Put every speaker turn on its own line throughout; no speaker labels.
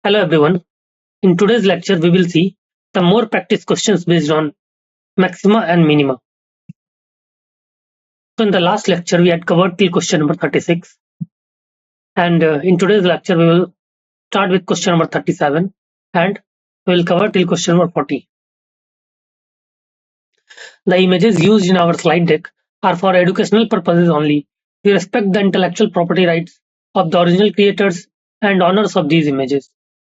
Hello everyone. In today's lecture, we will see some more practice questions based on maxima and minima. So in the last lecture, we had covered till question number 36. And in today's lecture, we will start with question number 37 and we will cover till question number 40. The images used in our slide deck are for educational purposes only. We respect the intellectual property rights of the original creators and owners of these images.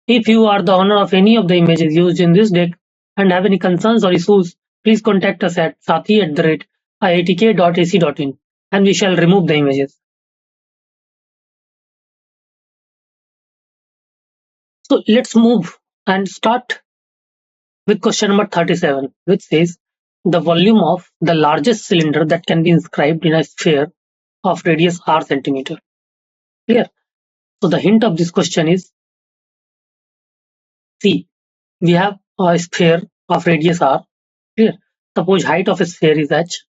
If you are the owner of any of the images used in this deck and have any concerns or issues, please contact us at sathi@iitk.ac.in and we shall remove the images. So let's move and start with question number 37, which says the volume of the largest cylinder that can be inscribed in a sphere of radius r centimeter. Clear? So the hint of this question is, see, we have a sphere of radius r. Clear? Suppose height of a sphere is h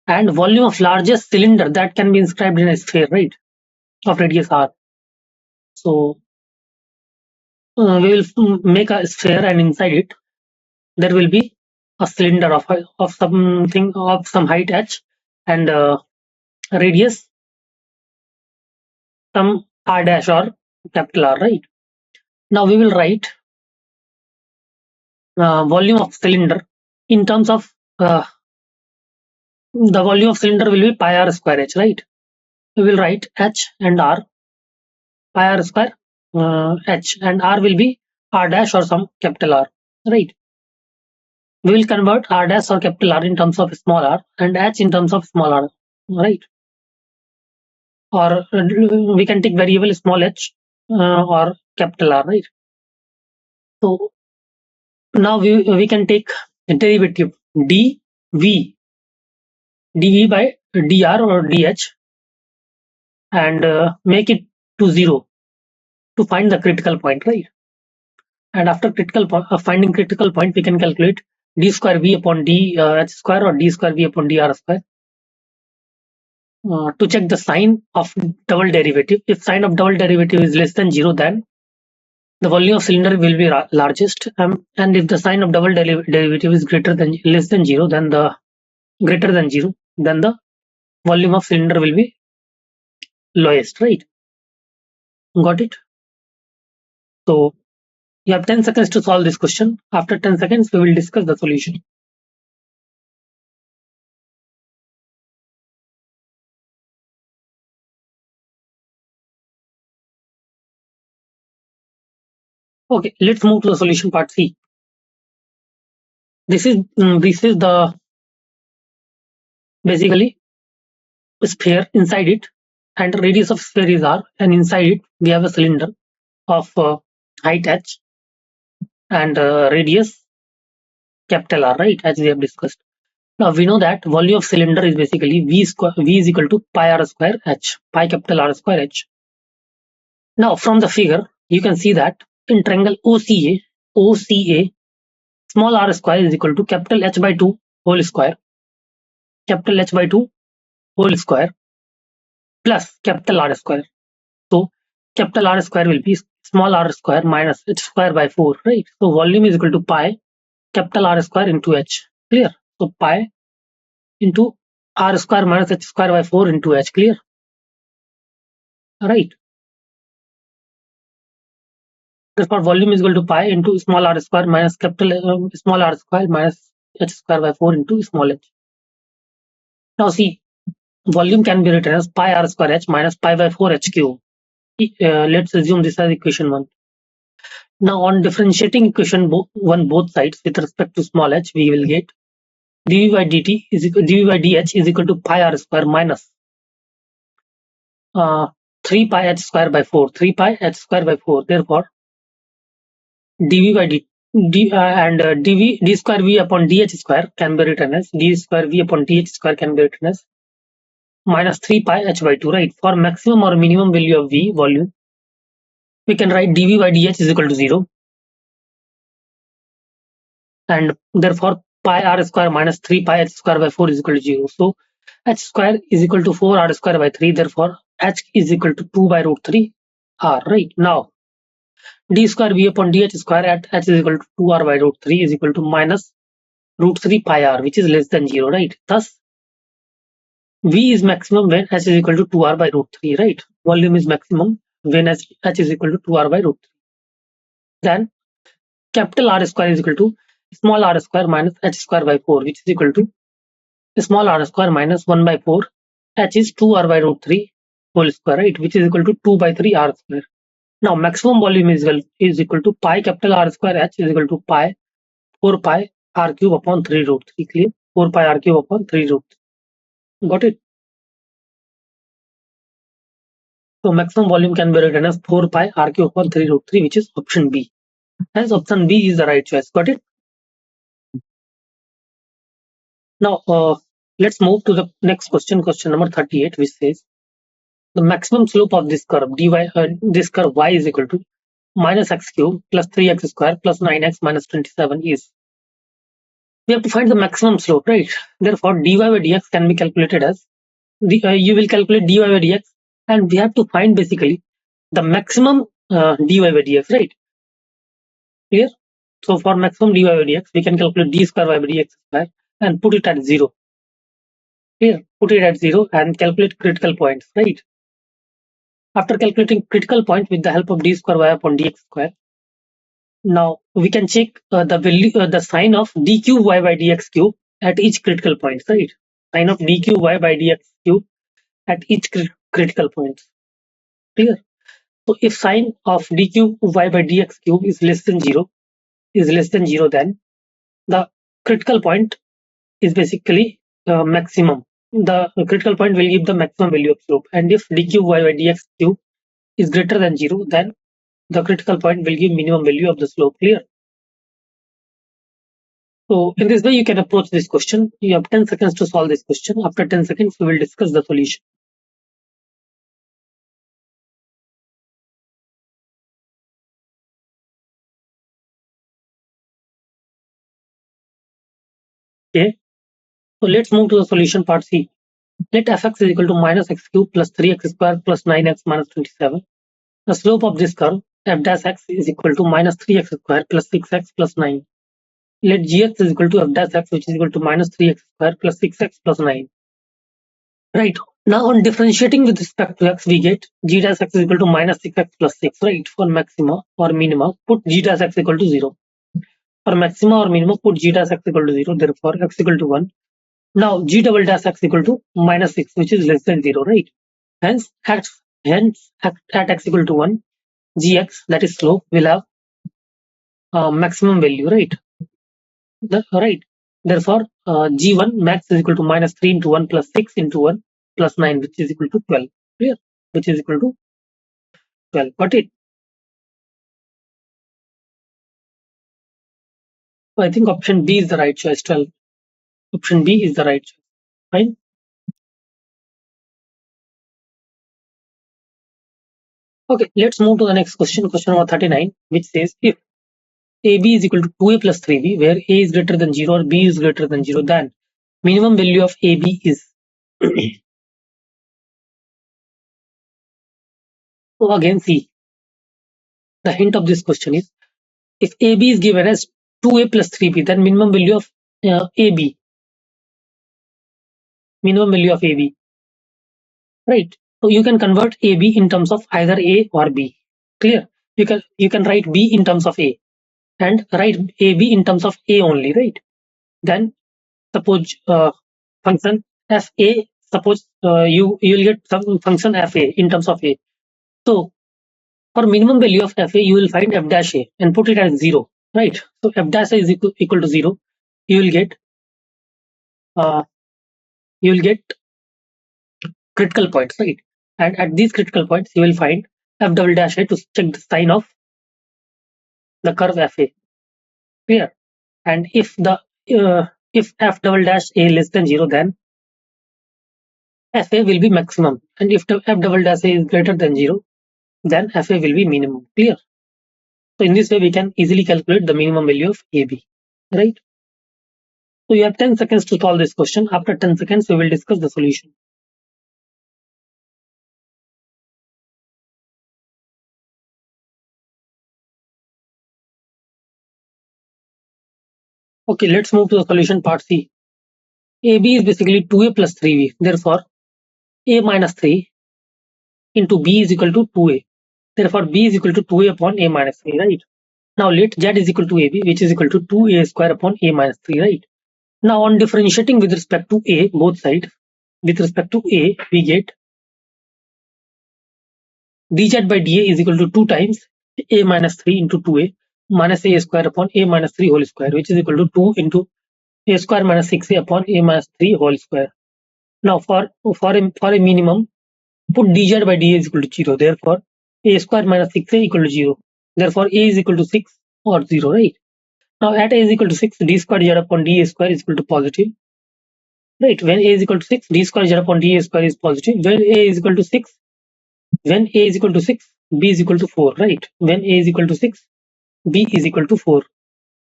and volume of largest cylinder that can be inscribed in a sphere, right, of radius r. So we will make a sphere and inside it there will be a cylinder of something of some height h and radius some r dash or capital R, right? Now we will write volume of cylinder in terms of the volume of cylinder will be pi r square h, right? We will write h and r, pi r square h, and r will be r dash or some capital R, right? We will convert r dash or capital R in terms of small r and h in terms of small r, right? Or we can take variable small h or capital R, right? So now we can take derivative dv by dr or dh and make it to 0 to find the critical point, right? And after finding critical point, we can calculate d square v upon d h square or d square v upon dr square to check the sign of double derivative. If sign of double derivative is less than 0, then the volume of cylinder will be largest, and if the sign of double derivative is less than 0, then the volume of cylinder will be lowest, right? Got it? So you have 10 seconds to solve this question. After 10 seconds, we will discuss the solution. Okay, let's move to the solution part C. This is the basically sphere. Inside it, and radius of sphere is r, and inside it we have a cylinder of height h and radius capital R, right, as we have discussed. Now we know that volume of cylinder is basically v is equal to pi r square h, pi capital R square h. Now from the figure you can see that in triangle OCA, small r square is equal to capital H by 2 whole square, capital H by 2 whole square plus capital R square. So capital R square will be small r square minus h square by 4, right? So volume is equal to pi capital R square into h. Clear? So pi into r square minus h square by 4 into h. Clear? Right. Therefore volume is equal to pi into small r square minus capital small r square minus h square by 4 into small h. Now see, volume can be written as pi r square h minus pi by 4 h cube. Let's assume this as equation 1. Now on differentiating equation 1 both sides with respect to small h, we will get dv by dh is equal to pi r square minus 3 pi h square by 4, 3 pi h square by 4. Therefore dv by d square v upon dh square can be written as d square v upon dh square can be written as minus 3 pi h by 2, right? For maximum or minimum value of v, volume, we can write dv by dh is equal to 0, and therefore pi r square minus 3 pi h square by 4 is equal to 0. So h square is equal to 4 r square by 3. Therefore h is equal to 2 by root 3 r, right? Now d square v upon dh square at h is equal to 2r by root 3 is equal to minus root 3 pi r, which is less than 0, right? Thus, v is maximum when h is equal to 2r by root 3, right? Volume is maximum when h is equal to 2r by root 3. Then capital R square is equal to small r square minus h square by 4, which is equal to small r square minus 1 by 4. H is 2r by root 3 whole square, right? Which is equal to 2 by 3 r square. Now maximum volume is equal to pi capital R square h is equal to pi 4 pi r cube upon 3 root 3. Clear? 4 pi r cube upon 3 root 3. Got it? So maximum volume can be written as 4 pi r cube upon 3 root 3, which is option B. Hence option B is the right choice. Got it? Now let's move to the next question, question number 38, which says the maximum slope of this curve this curve y is equal to minus x cube plus 3x square plus 9x minus 27 is. We have to find the maximum slope, right? Therefore, dy by dx can be calculated as you will calculate dy by dx, and we have to find basically the maximum dy by dx, right? Clear? So for maximum dy by dx, we can calculate d square by dx square and put it at 0. Clear? Put it at 0 and calculate critical points, right? After calculating critical point with the help of d square y upon dx square, now we can check the value, the sign of d cube y by dx cube at each critical point, right? Sign of d cube y by dx cube at each critical point. Clear? So if sign of d cube y by dx cube is less than 0, then the critical point is basically maximum. The critical point will give the maximum value of slope, and if d cube y by dx cube is greater than 0, then the critical point will give minimum value of the slope. Clear? So in this way, you can approach this question. You have 10 seconds to solve this question. After 10 seconds, we will discuss the solution. Okay. So let's move to the solution part C. Let fx is equal to minus x cube plus 3x square plus 9x minus 27. The slope of this curve f dash x is equal to minus 3x square plus 6x plus 9. Let gx is equal to f dash x, which is equal to minus 3x square plus 6x plus 9. Right. Now on differentiating with respect to x, we get g dash x is equal to minus 6x plus 6, right? For maxima or minima, put g dash x equal to 0. For maxima or minima, put g dash x equal to 0. Therefore, x equal to 1. Now g double dash x equal to minus 6, which is less than 0, right? Hence at x equal to 1, gx, that is slope, will have maximum value, right? Right. Therefore, g1 max is equal to minus 3 into 1 plus 6 into 1 plus 9, which is equal to 12. Clear? Which is equal to 12. Got it? So I think option B is the right choice. 12. Option B is the right choice. Fine. Okay, let's move to the next question, question number 39, which says if AB is equal to 2A plus 3B, where A is greater than 0 or B is greater than 0, then minimum value of AB is. So again, see, the hint of this question is, if AB is given as 2A plus 3B, then minimum value of AB. Minimum value of AB. Right. So you can convert AB in terms of either A or B. Clear? You can write B in terms of A and write AB in terms of A only, right? Then suppose function fa, suppose you will get some function fa in terms of A. So for minimum value of fa, you will find f dash A and put it as 0, right? So f dash A is equal to 0. You will get critical points, right? And at these critical points, you will find f double dash A to check the sign of the curve fa. Clear? And if f double dash A less than 0, then fa will be maximum. And if the f double dash A is greater than 0, then fa will be minimum. Clear? So in this way, we can easily calculate the minimum value of AB, right? So you have 10 seconds to solve this question. After 10 seconds, we will discuss the solution. Okay, let's move to the solution part C. AB is basically 2A plus 3B. Therefore, A minus 3 into B is equal to 2A. Therefore, B is equal to 2A upon A minus 3, right? Now let Z is equal to AB, which is equal to 2A square upon A minus 3, right? Now on differentiating with respect to A, both sides, with respect to A, we get dz by dA is equal to 2 times A minus 3 into 2A minus A square upon A minus 3 whole square, which is equal to 2 into A square minus 6A upon A minus 3 whole square. Now for a minimum, put dz by dA is equal to 0. Therefore, A square minus 6A equal to 0. Therefore, A is equal to 6 or 0, right? Now at A is equal to 6, d square z upon dA square is equal to positive. Right, when A is equal to 6, d square z upon dA square is positive. When A is equal to 6, when A is equal to 6, B is equal to 4, right? When A is equal to 6, B is equal to 4.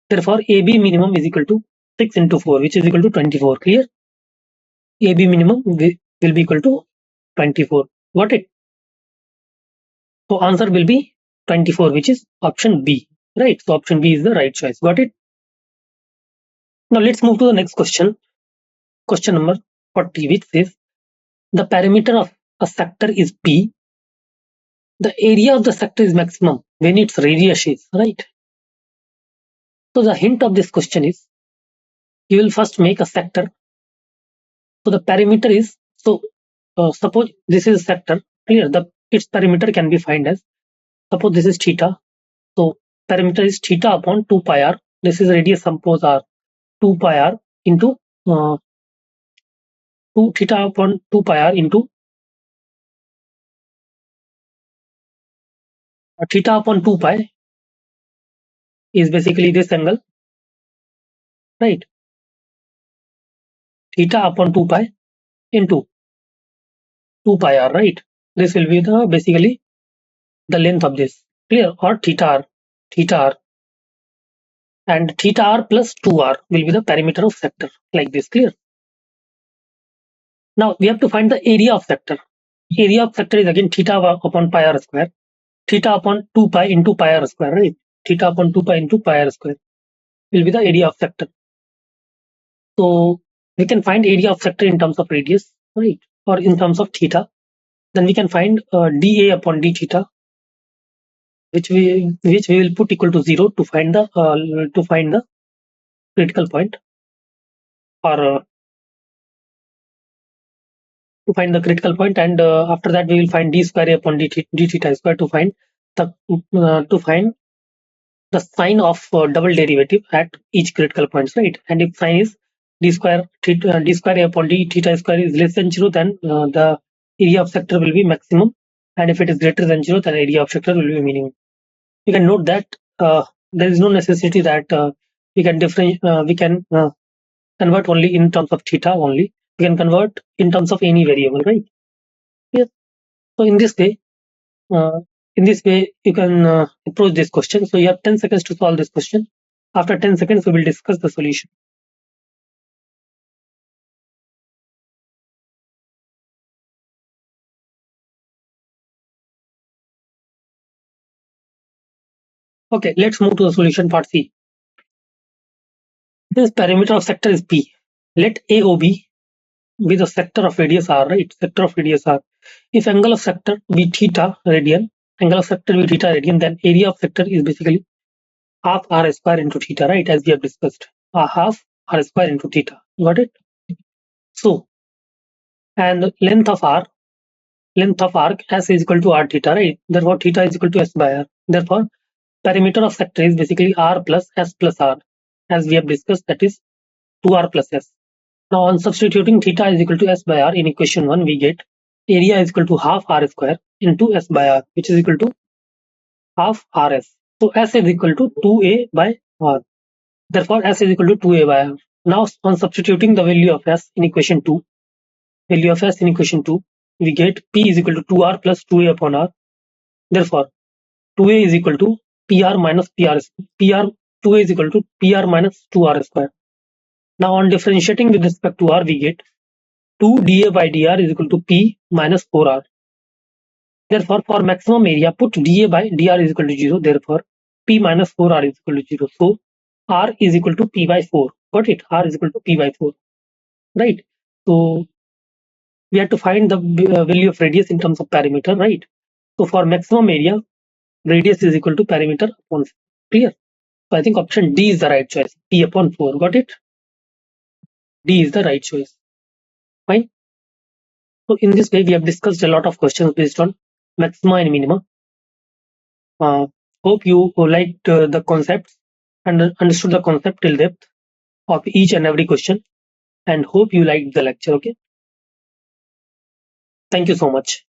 Therefore, AB minimum is equal to 6 into 4, which is equal to 24. Clear? AB minimum will be equal to 24. Got it? So answer will be 24, which is option B. Right? So option B is the right choice. Got it? Now let's move to the next question. Question number 40, which says the perimeter of a sector is P. The area of the sector is maximum when its radius is, right? So the hint of this question is you will first make a sector. So the perimeter is, suppose this is a sector. Clear? Its perimeter can be found as, suppose this is theta. So perimeter is theta upon 2 pi r. This is radius, suppose r, 2 pi r into 2 theta upon 2 pi r into theta upon 2 pi is basically this angle, right? Theta upon 2 pi into 2 pi r, right? This will be the basically the length of this. Clear? Or theta r, and theta r plus 2r will be the perimeter of sector, like this. Clear? Now we have to find the area of sector. Area of sector is again theta upon pi r square, theta upon 2 pi into pi r square, right? Theta upon 2 pi into pi r square will be the area of sector. So we can find area of sector in terms of radius, right? Or in terms of theta. Then we can find dA upon d theta, which we will put equal to 0 to find the critical point, or to find the critical point, and after that we will find d square upon d theta square to find the sign of double derivative at each critical points, right? And if sign is d square upon d theta square is less than 0, then the area of sector will be maximum, and if it is greater than 0, then area of sector will be minimum. You can note that there is no necessity that we can convert only in terms of theta only. We can convert in terms of any variable, right? Yes. So in this way, you can approach this question. So you have 10 seconds to solve this question. After 10 seconds, we will discuss the solution. Okay, let's move to the solution part C. This perimeter of sector is P. Let AOB be the sector of radius r, right? Sector of radius r. If angle of sector be theta radian, then area of sector is basically half r square into theta, right? As we have discussed, half r square into theta. Got it? So, and length of arc s is equal to r theta, right? Therefore, theta is equal to s by r. Therefore, perimeter of sector is basically r plus s plus r, as we have discussed, that is 2r plus s. Now, on substituting theta is equal to s by r in equation 1, we get area is equal to half r square into s by r, which is equal to half rs. So s is equal to 2a by r. Therefore, s is equal to 2a by r. Now, on substituting the value of s in equation 2, we get p is equal to 2r plus 2a upon r. Therefore, 2a is equal to pr minus pr 2a is equal to pr minus 2r square. Now, on differentiating with respect to r, we get 2 dA by dr is equal to p minus 4r. Therefore, for maximum area, put dA by dr is equal to 0. Therefore, p minus 4r is equal to 0. So, R is equal to P by 4. Got it? R is equal to P by 4. Right? So we have to find the value of radius in terms of perimeter, right? So for maximum area, radius is equal to perimeter upon 4. Clear? So I think option D is the right choice. P upon 4. Got it? D is the right choice. Fine. So in this way, we have discussed a lot of questions based on maxima and minima. Hope you liked the concepts and understood the concept till depth of each and every question, and hope you liked the lecture. Okay. Thank you so much.